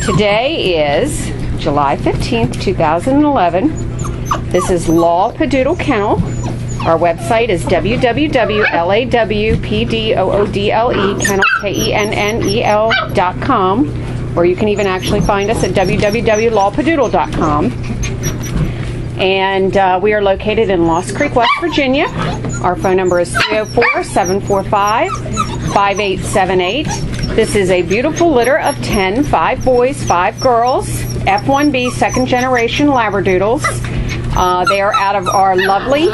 Today is July 15th, 2011. This is Labradoodle Kennel. Our website is www.labradoodle.com, or you can even actually find us at www.labradoodle.com. And we are located in Lost Creek, West Virginia. Our phone number is 304-745-5878. This is a beautiful litter of 10, 5 boys, 5 girls, F1B second generation Labradoodles. They are out of our lovely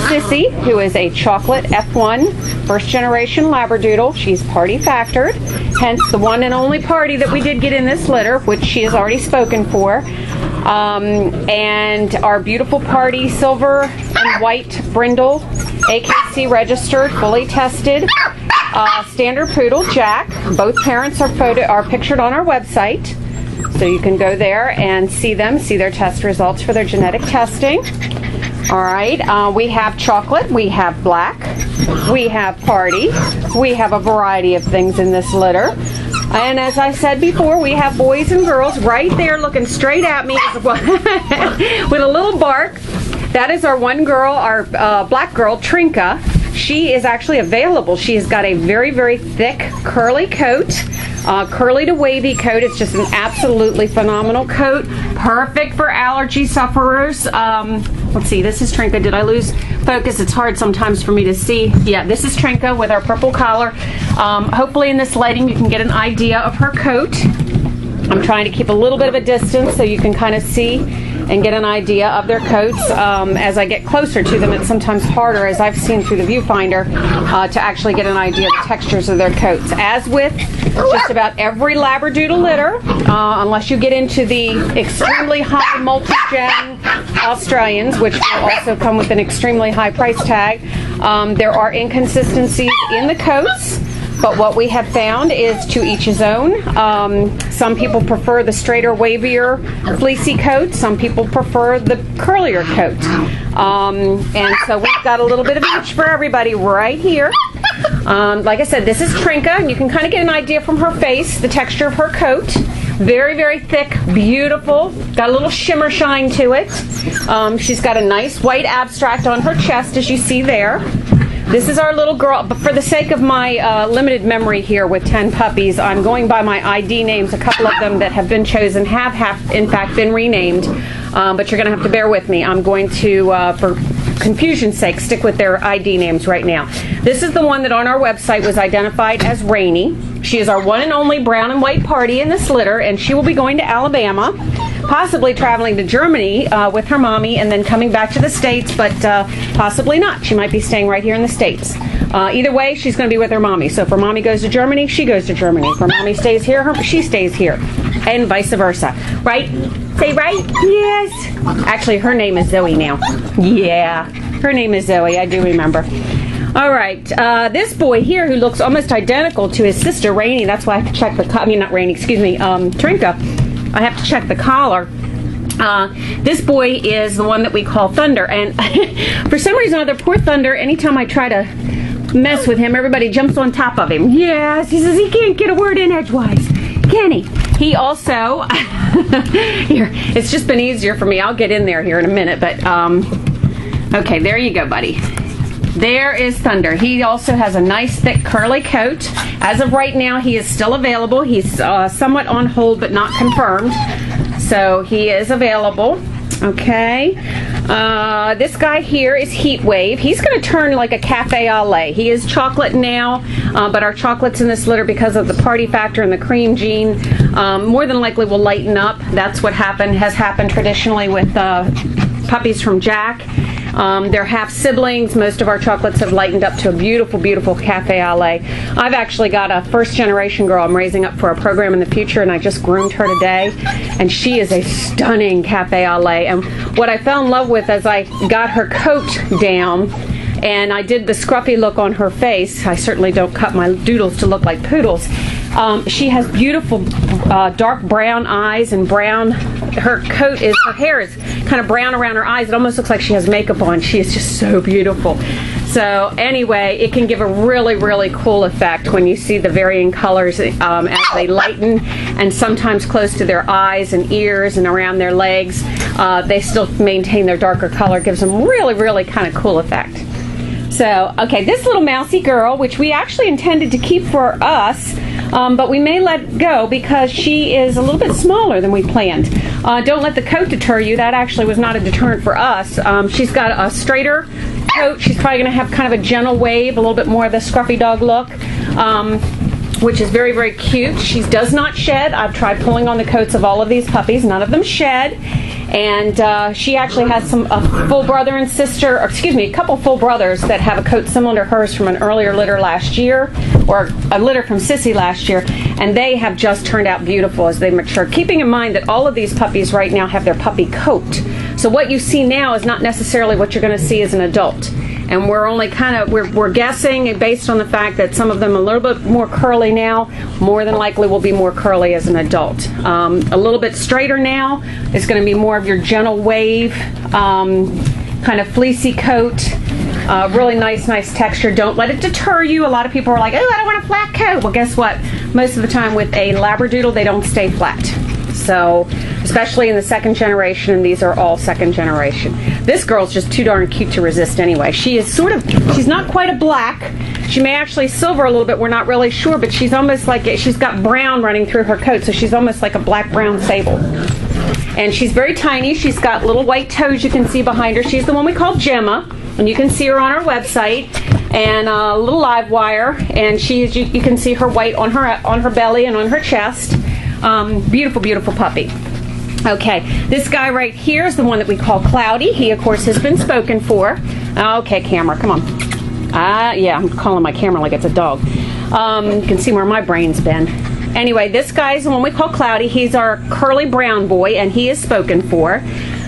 Sissy, who is a chocolate F1 first generation Labradoodle. She's party factored, hence the one and only party that we did get in this litter, which she has already spoken for. And our beautiful party silver and white brindle, AKC registered, fully tested, standard poodle Jack. Both parents are pictured on our website, so you can go there and see them, see their test results for their genetic testing. All right, we have chocolate, we have black, we have party, we have a variety of things in this litter. And as I said before, we have boys and girls right there looking straight at me with a little bark. That is our one girl, our black girl, Trinka. She is actually available. She has got a very, very thick, curly coat, curly to wavy coat. It's just an absolutely phenomenal coat. Perfect for allergy sufferers. Let's see, this is Trinka. Did I lose focus? It's hard sometimes for me to see. Yeah, this is Trinka with our purple collar. Hopefully in this lighting you can get an idea of her coat. I'm trying to keep a little bit of a distance so you can kind of see and get an idea of their coats. As I get closer to them, it's sometimes harder, as I've seen through the viewfinder, to actually get an idea of the textures of their coats. As with just about every Labradoodle litter, unless you get into the extremely high multi-gen Australians, which will also come with an extremely high price tag, there are inconsistencies in the coats. But what we have found is to each his own. Some people prefer the straighter, wavier, fleecy coat. Some people prefer the curlier coat. And so we've got a little bit of each for everybody right here. Like I said, this is Trinka, and you can kind of get an idea from her face, the texture of her coat. Very, very thick, beautiful. Got a little shimmer shine to it. She's got a nice white abstract on her chest, as you see there. This is our little girl, but for the sake of my limited memory here with 10 puppies, I'm going by my ID names. A couple of them that have been chosen have in fact been renamed, but you're going to have to bear with me. I'm going to, for confusion's sake, stick with their ID names right now. This is the one that on our website was identified as Rainy. She is our one and only brown and white party in this litter, and she will be going to Alabama, possibly traveling to Germany with her mommy and then coming back to the States, but possibly not. She might be staying right here in the States. Either way, she's going to be with her mommy. So if her mommy goes to Germany, she goes to Germany. If her mommy stays here, she stays here, and vice versa. Right? Say right? Yes. Actually, her name is Zoe now. Yeah, her name is Zoe. I do remember. All right, this boy here who looks almost identical to his sister, Rainy. That's why I have to check the, not Rainy, excuse me, Trinka. I have to check the collar. This boy is the one that we call Thunder, and for some reason or other, poor Thunder, anytime I try to mess with him, everybody jumps on top of him. Yes, he says he can't get a word in edgewise, can he? He also, here, it's just been easier for me. I'll get in there here in a minute, but, okay, there you go, buddy. There is Thunder. He also has a nice thick curly coat. As of right now, he is still available. He's somewhat on hold but not confirmed. So he is available. Okay. This guy here is Heat Wave. He's going to turn like a cafe au lait. He is chocolate now, but our chocolates in this litter, because of the party factor and the cream gene, more than likely will lighten up. That's what has happened traditionally with puppies from Jack. They're half siblings. Most of our chocolates have lightened up to a beautiful, beautiful cafe au lait. I've actually got a first generation girl I'm raising up for a program in the future, and I just groomed her today, and she is a stunning cafe au lait. And what I fell in love with as I got her coat down and I did the scruffy look on her face, I certainly don't cut my doodles to look like poodles. She has beautiful dark brown eyes and brown, her hair is kind of brown around her eyes. It almost looks like she has makeup on. She is just so beautiful. So anyway, it can give a really, really cool effect when you see the varying colors as they lighten, and sometimes close to their eyes and ears and around their legs. They still maintain their darker color. Gives them really, really kind of cool effect. So, okay, this little mousy girl, which we actually intended to keep for us, but we may let go because she is a little bit smaller than we planned. Don't let the coat deter you. That actually was not a deterrent for us. She's got a straighter coat. She's probably going to have kind of a gentle wave, a little bit more of the scruffy dog look, which is very, very cute. She does not shed. I've tried pulling on the coats of all of these puppies. None of them shed. And she actually has a full brother and sister, or excuse me, a couple full brothers that have a coat similar to hers from an earlier litter last year, or a litter from Sissy last year, and they have just turned out beautiful as they mature. Keeping in mind that all of these puppies right now have their puppy coat. So what you see now is not necessarily what you're going to see as an adult. And we're only kind of, we're guessing based on the fact that some of them are a little bit more curly now, more than likely will be more curly as an adult. A little bit straighter now is going to be more of your gentle wave, kind of fleecy coat, really nice texture. Don't let it deter you. A lot of people are like, oh, I don't want a flat coat. Well, guess what? Most of the time with a Labradoodle, they don't stay flat. So, especially in the second generation, and these are all second generation. This girl's just too darn cute to resist anyway. She is sort of, she's not quite a black. She may actually silver a little bit, we're not really sure, but she's almost like, she's got brown running through her coat, so she's almost like a black-brown sable. And she's very tiny. She's got little white toes you can see behind her. She's the one we call Gemma, and you can see her on our website, and a little live wire, and she's, you can see her white on her belly and on her chest. Beautiful, beautiful puppy. Okay, this guy right here is the one that we call Cloudy. He, of course, has been spoken for. Okay, camera, come on. Yeah, I'm calling my camera like it's a dog. You can see where my brain's been. Anyway, this guy is the one we call Cloudy. He's our curly brown boy, and he is spoken for.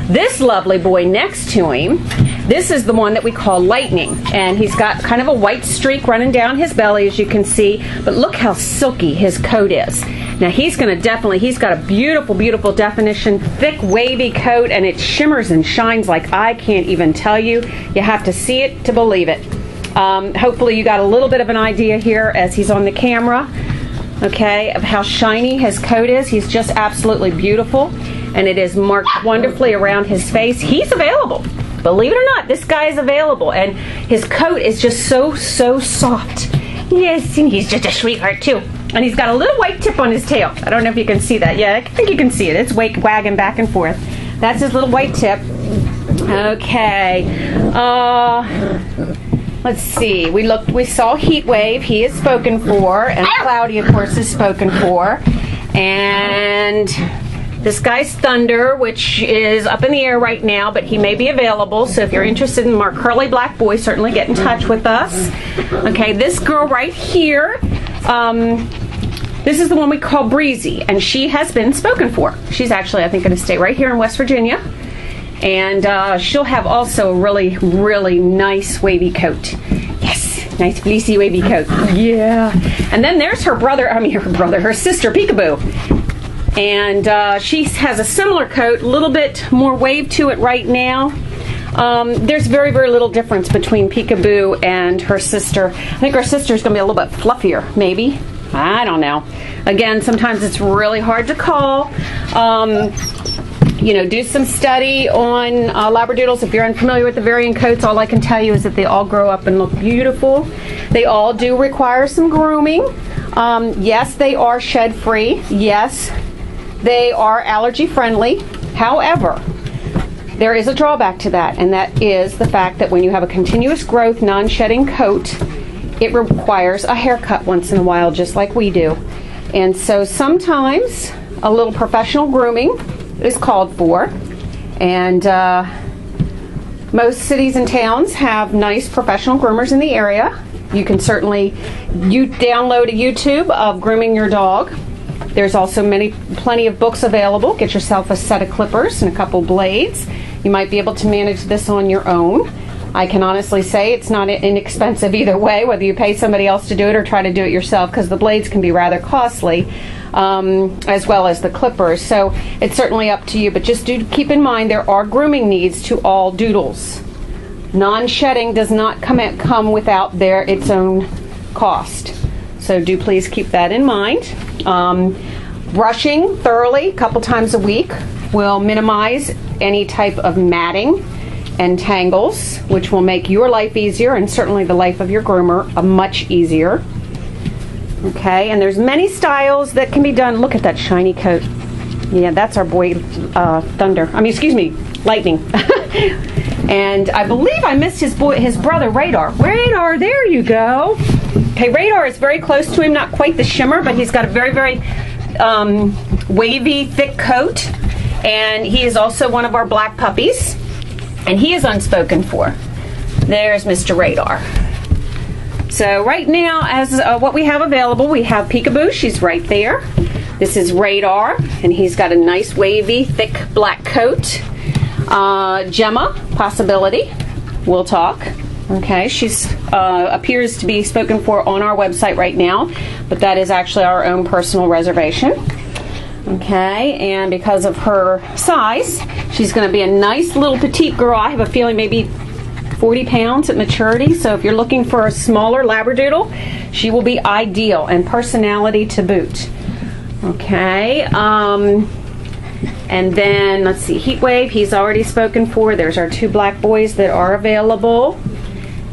This lovely boy next to him, this is the one that we call Lightning, and he's got kind of a white streak running down his belly, as you can see, but look how silky his coat is. Now he's going to definitely, he's got a beautiful, beautiful definition, thick, wavy coat, and it shimmers and shines like I can't even tell you. You have to see it to believe it. Hopefully you got a little bit of an idea here as he's on the camera, okay, of how shiny his coat is. He's just absolutely beautiful, and it is marked wonderfully around his face. He's available. Believe it or not, this guy is available, and his coat is just so soft. Yes, and he's just a sweetheart too. And he's got a little white tip on his tail. I don't know if you can see that. Yeah, I think you can see it. It's wagging back and forth. That's his little white tip. Okay. Let's see. We saw Heat Wave. He is spoken for, and Cloudy, of course, is spoken for. And this guy's Thunder, which is up in the air right now, but he may be available. So if you're interested in our curly black boy, certainly get in touch with us. Okay, this girl right here, this is the one we call Breezy, and she has been spoken for. She's actually, I think, going to stay right here in West Virginia. And she'll have also a really, really nice wavy coat. Yes, nice fleecy wavy coat. Yeah. And then there's her sister, Peekaboo. And she has a similar coat, a little bit more wave to it right now. There's very, very little difference between Peekaboo and her sister. I think her sister's going to be a little bit fluffier, maybe. I don't know. Again, sometimes it's really hard to call. You know, do some study on Labradoodles. If you're unfamiliar with the varying coats, all I can tell you is that they all grow up and look beautiful. They all do require some grooming. Yes, they are shed-free. Yes, they are allergy-friendly. However, there is a drawback to that, and that is the fact that when you have a continuous growth, non-shedding coat, it requires a haircut once in a while, just like we do. And so sometimes a little professional grooming is called for, and most cities and towns have nice professional groomers in the area. You can certainly download a YouTube of grooming your dog. There's also plenty of books available. Get yourself a set of clippers and a couple blades. You might be able to manage this on your own. I can honestly say it's not inexpensive either way, whether you pay somebody else to do it or try to do it yourself, because the blades can be rather costly, as well as the clippers. So it's certainly up to you, but just do keep in mind there are grooming needs to all doodles. Non-shedding does not come without its own cost. So do please keep that in mind. Brushing thoroughly a couple times a week will minimize any type of matting and tangles, which will make your life easier and certainly the life of your groomer much easier. Okay, and there's many styles that can be done. Look at that shiny coat. Yeah, that's our boy Lightning. And I believe I missed his brother Radar. Radar, there you go. Okay, Radar is very close to him, not quite the shimmer, but he's got a very, very wavy, thick coat. And he is also one of our black puppies. And he is unspoken for. There's Mr. Radar. So right now, as what we have available, we have Peekaboo. She's right there. This is Radar, and he's got a nice wavy, thick black coat. Gemma, Possibility, we'll talk. Okay, she's appears to be spoken for on our website right now, but that is actually our own personal reservation. Okay, and because of her size, she's going to be a nice little petite girl. I have a feeling maybe 40 pounds at maturity, so if you're looking for a smaller Labradoodle, she will be ideal, and personality to boot. Okay, and then let's see, Heatwave, he's already spoken for. There's our two black boys that are available,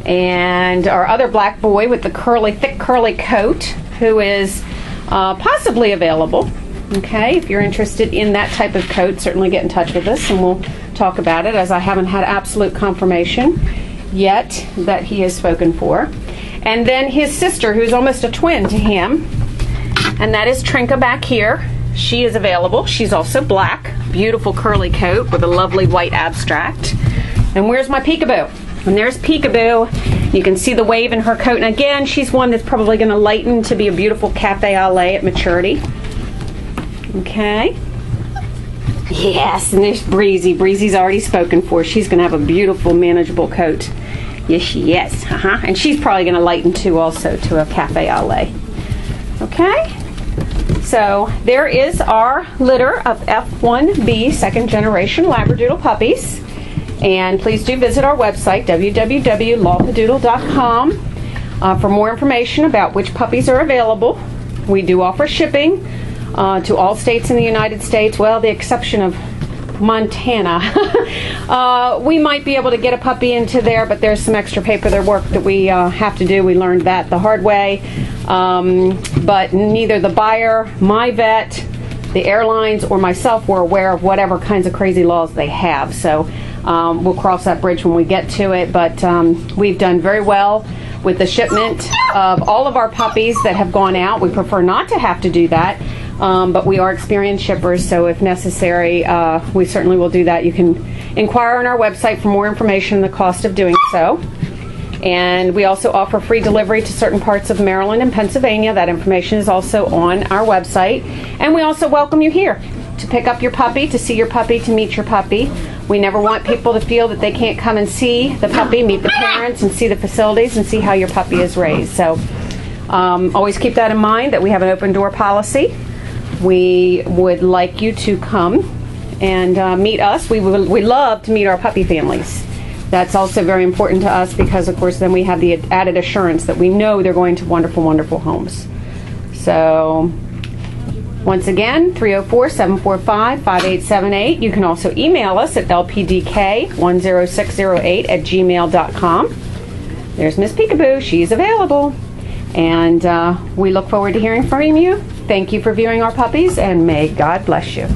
and our other black boy with the thick curly coat, who is possibly available. Okay, if you're interested in that type of coat, certainly get in touch with us and we'll talk about it, as I haven't had absolute confirmation yet that he is spoken for. And then his sister, who's almost a twin to him, and that is Trinka back here. She is available. She's also black, beautiful curly coat with a lovely white abstract. And where's my Peekaboo? And there's Peekaboo. You can see the wave in her coat. And again, she's one that's probably going to lighten to be a beautiful cafe au lait at maturity. Okay. Yes, and there's Breezy. Breezy's already spoken for. She's going to have a beautiful, manageable coat. Yes, she is. And she's probably going to lighten too, also, to a cafe au lait. Okay. So there is our litter of F1B second generation Labradoodle puppies. And please do visit our website, www.labradoodle.com, for more information about which puppies are available. We do offer shipping to all states in the United States, well, the exception of Montana. We might be able to get a puppy into there, but there's some extra paperwork that we have to do. We learned that the hard way. But neither the buyer, my vet, the airlines, or myself were aware of whatever kinds of crazy laws they have. So we'll cross that bridge when we get to it. But we've done very well with the shipment of all of our puppies that have gone out. We prefer not to have to do that. But we are experienced shippers, so if necessary, we certainly will do that. You can inquire on our website for more information on the cost of doing so. And we also offer free delivery to certain parts of Maryland and Pennsylvania. That information is also on our website. And we also welcome you here to pick up your puppy, to see your puppy, to meet your puppy. We never want people to feel that they can't come and see the puppy, meet the parents, and see the facilities, and see how your puppy is raised. So always keep that in mind, that we have an open door policy. We would like you to come and meet us. We love to meet our puppy families. That's also very important to us because, of course, then we have the added assurance that we know they're going to wonderful, wonderful homes. So, once again, 304-745-5878. You can also email us at lpdk10608@gmail.com. There's Miss Peekaboo. She's available. And we look forward to hearing from you. Thank you for viewing our puppies, and may God bless you.